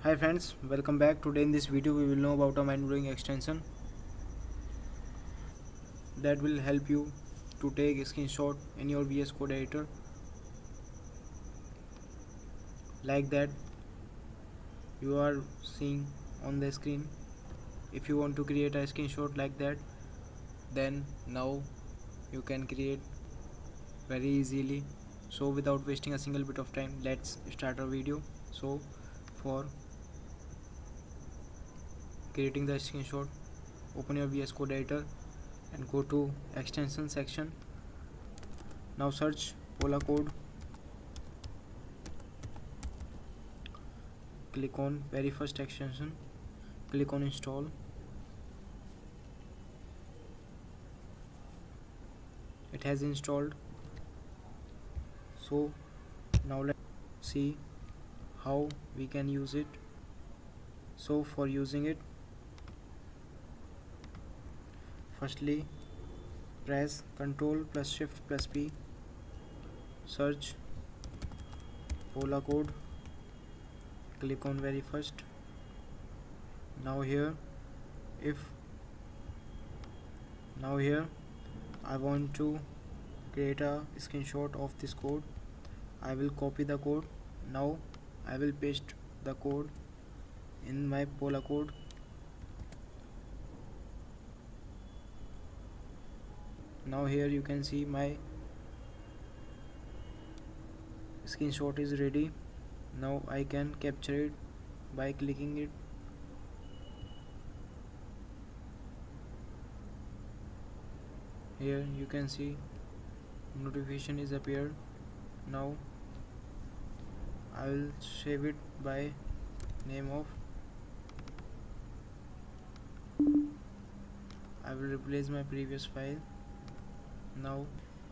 Hi friends, welcome back. Today in this video we will know about a mind-blowing extension that will help you to take a screenshot in your VS Code editor like that you are seeing on the screen. If you want to create a screenshot like that, then now you can create very easily. So without wasting a single bit of time, let's start our video. So for creating the screenshot, open your VS Code editor and go to extension section. Now search Pola code, click on very first extension, click on install. It has installed. So now let's see how we can use it. So for using it, firstly press Ctrl plus Shift plus P, search Pola code, click on very first. Now here I want to create a screenshot of this code. I will copy the code. Now I will paste the code in my Pola code. Now here you can see my screenshot is ready. Now I can capture it by clicking it. Here you can see notification is appeared. Now I will save it by name of, I will replace my previous file. Now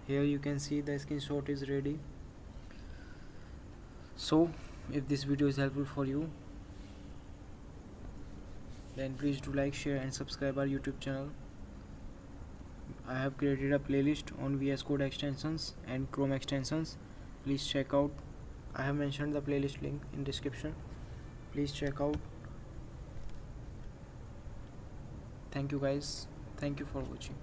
here you can see the screenshot is ready. So if this video is helpful for you, then please do like, share and subscribe our YouTube channel. I have created a playlist on VS Code extensions and Chrome extensions. Please check out. I have mentioned the playlist link in description. Please check out. Thank you guys. Thank you for watching.